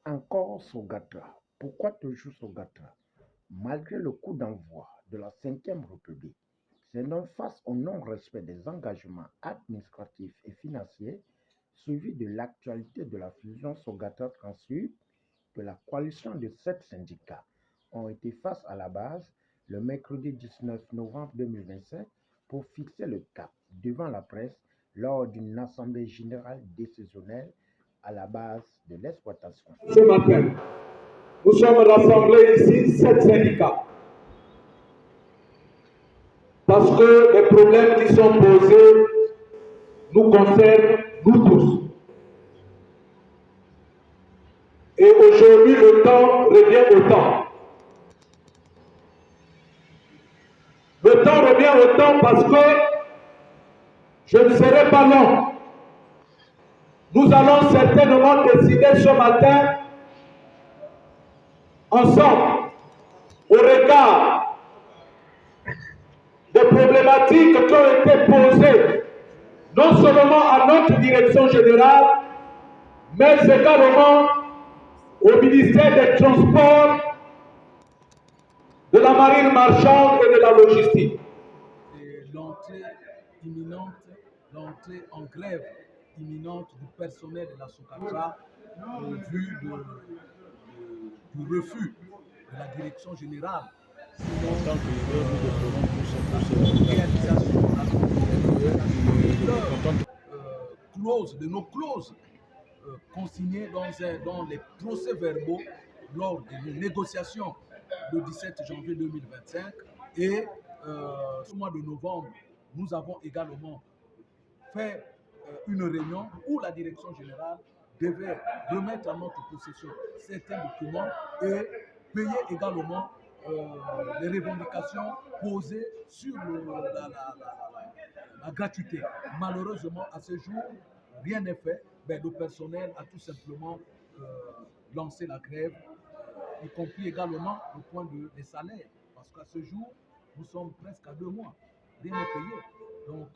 Encore Sogatra. Pourquoi toujours Sogatra? Malgré le coup d'envoi de la Cinquième République, c'est donc face au non-respect des engagements administratifs et financiers suivi de l'actualité de la fusion Sogatra Transup que la coalition de 7 syndicats ont été face à la base le mercredi 19 novembre 2025 pour fixer le cap devant la presse lors d'une assemblée générale décisionnelle à la base de l'exploitation. Ce matin, nous sommes rassemblés ici, 7 syndicats, parce que les problèmes qui sont posés nous concernent, nous tous. Et aujourd'hui, le temps revient au temps. Le temps revient au temps parce que je ne serai pas long. Nous allons certainement décider ce matin, ensemble, au regard des problématiques qui ont été posées, non seulement à notre direction générale, mais également au ministère des Transports, de la marine marchande et de la logistique. L'entrée imminente, l'entrée en grève imminente du personnel de la Socatra au vu du refus de la direction générale. Sinon, en tant que réalisation de nos clauses consignées dans les procès-verbaux lors des négociations le 17 janvier 2025 et ce mois de novembre, nous avons également fait une réunion où la direction générale devait remettre à notre possession certains documents et payer également les revendications posées sur la gratuité. Malheureusement, à ce jour, rien n'est fait. Ben, le personnel a tout simplement lancé la grève, y compris également au point des salaires. Parce qu'à ce jour, nous sommes presque à 2 mois. Rien n'est payé. Donc,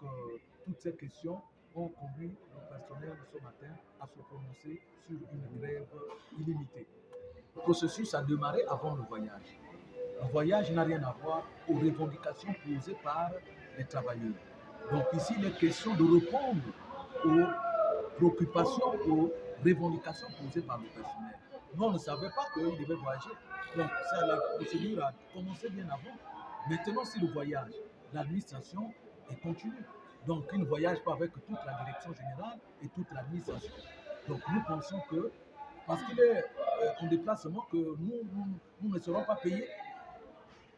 toutes ces questions ont conduit le personnel ce matin à se prononcer sur une grève illimitée. Le processus a démarré avant le voyage. Le voyage n'a rien à voir aux revendications posées par les travailleurs. Donc ici, il est question de répondre aux préoccupations, aux revendications posées par le personnel. Nous, on ne savait pas qu'il devait voyager. Donc la procédure a commencé bien avant. Maintenant, c'est le voyage. L'administration est continue. Donc, il ne voyage pas avec toute la direction générale et toute l'administration. Donc, nous pensons que, parce qu'il est en déplacement, que nous ne serons pas payés.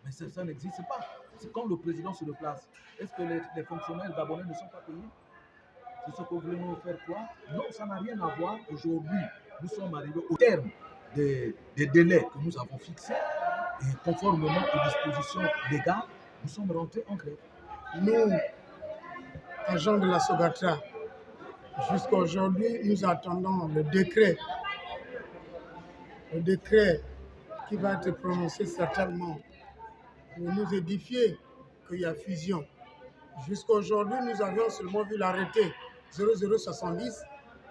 Mais ça n'existe pas. C'est quand le président se déplace. Est-ce que les fonctionnaires gabonais ne sont pas payés? C'est ce que vous voulez nous faire croire? Non, ça n'a rien à voir. Aujourd'hui, nous sommes arrivés au terme des délais que nous avons fixés et conformément aux dispositions légales, nous sommes rentrés en grève. Nous, agents de la Sogatra, jusqu'à aujourd'hui, nous attendons le décret qui va être prononcé certainement pour nous édifier qu'il y a fusion. Jusqu'à aujourd'hui, nous avions seulement vu l'arrêté 0070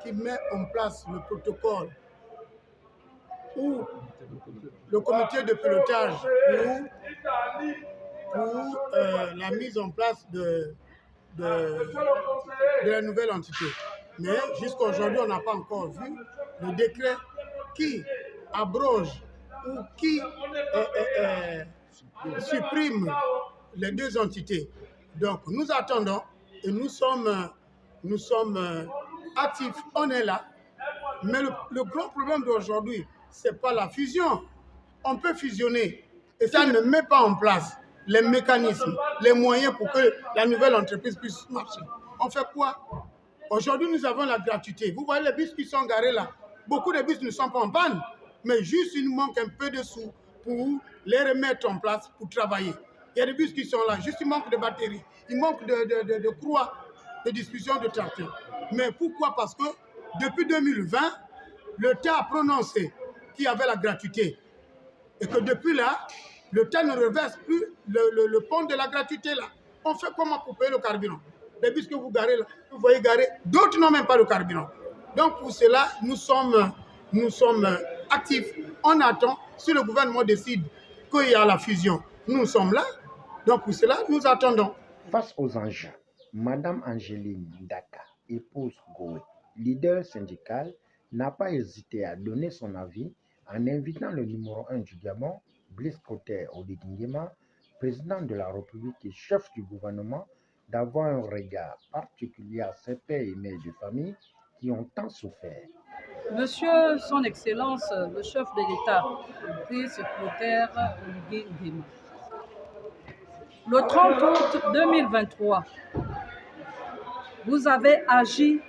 qui met en place le protocole ou le comité de pilotage pour la mise en place de la nouvelle entité. Mais jusqu'à aujourd'hui, on n'a pas encore vu le décret qui abroge ou qui supprime les deux entités. Donc nous attendons et nous sommes actifs, on est là. Mais le grand problème d'aujourd'hui, ce n'est pas la fusion. On peut fusionner et ça ne met pas en place les mécanismes, les moyens pour que la nouvelle entreprise puisse marcher. On fait quoi? Aujourd'hui, nous avons la gratuité. Vous voyez les bus qui sont garés là. Beaucoup de bus ne sont pas en panne, mais juste il nous manque un peu de sous pour les remettre en place pour travailler. Il y a des bus qui sont là, juste il manque de batterie, il manque de croix, de distribution de tracteurs. Mais pourquoi? Parce que depuis 2020, l'État a prononcé qu'il y avait la gratuité. Et que depuis là, l'État ne reverse plus le pont de la gratuité là. On fait comment pour payer le carburant? Les bus que vous garez là, vous voyez garer, d'autres n'ont même pas le carburant. Donc pour cela, nous sommes actifs. On attend, si le gouvernement décide qu'il y a la fusion, nous sommes là. Donc pour cela, nous attendons. Face aux enjeux, Madame Angéline Ndaka, épouse Goué, leader syndical, n'a pas hésité à donner son avis en invitant le numéro 1 du Gabon, Blaise Koté Oligui-Nguema, président de la République et chef du gouvernement, d'avoir un regard particulier à ces pères et mères de famille qui ont tant souffert. Monsieur Son Excellence, le chef de l'État, Blaise Koté Oligui-Nguema, le 30 août 2023, vous avez agi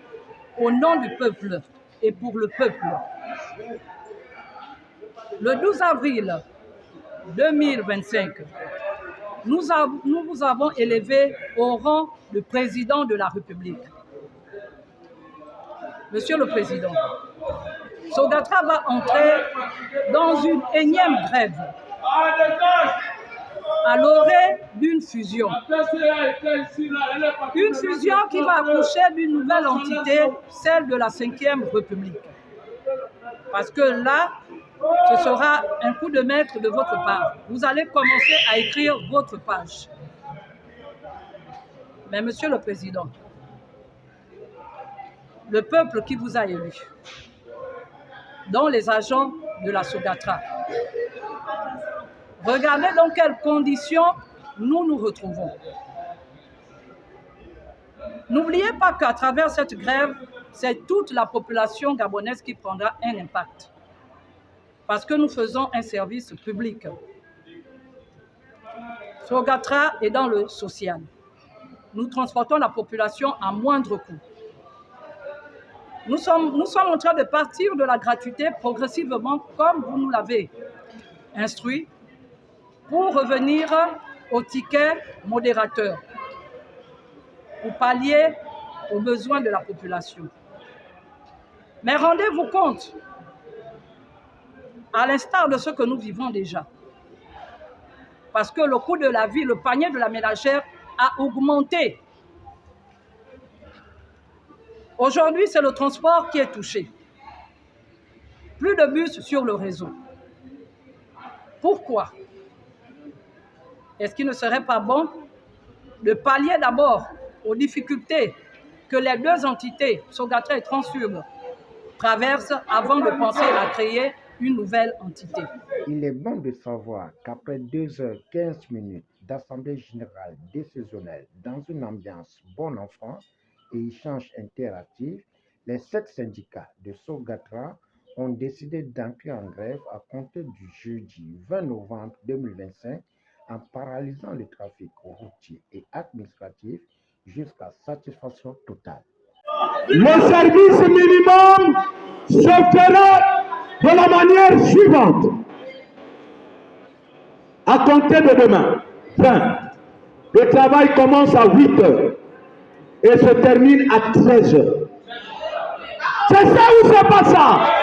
au nom du peuple et pour le peuple. Le 12 avril 2025, nous vous avons élevé au rang de président de la République. Monsieur le Président, Sogatra va entrer dans une énième grève à l'orée d'une fusion. Une fusion qui va accoucher d'une nouvelle entité, celle de la 5e République. Parce que là, ce sera un coup de maître de votre part. Vous allez commencer à écrire votre page. Mais Monsieur le Président, le peuple qui vous a élu, dont les agents de la Sogatra, regardez dans quelles conditions nous nous retrouvons. N'oubliez pas qu'à travers cette grève, c'est toute la population gabonaise qui prendra un impact. Parce que nous faisons un service public. Sogatra est dans le social. Nous transportons la population à moindre coût. Nous sommes en train de partir de la gratuité progressivement, comme vous nous l'avez instruit, pour revenir au ticket modérateur, pour pallier aux besoins de la population. Mais rendez-vous compte, à l'instar de ce que nous vivons déjà, parce que le coût de la vie, le panier de la ménagère a augmenté. Aujourd'hui, c'est le transport qui est touché. Plus de bus sur le réseau. Pourquoi? Est-ce qu'il ne serait pas bon de pallier d'abord aux difficultés que les deux entités, Sogatra et Transurb, traversent avant de penser à créer une nouvelle entité? Il est bon de savoir qu'après 2h15 d'Assemblée générale décisionnelle dans une ambiance bon enfant et échange interactif, les 7 syndicats de Sogatra ont décidé d'entrer en grève à compter du jeudi 20 novembre 2025 en paralysant le trafic routier et administratif jusqu'à satisfaction totale. Le service minimum se fera de la manière suivante. À compter de demain, 20, le travail commence à 8 h et se termine à 13 h. C'est ça ou c'est pas ça?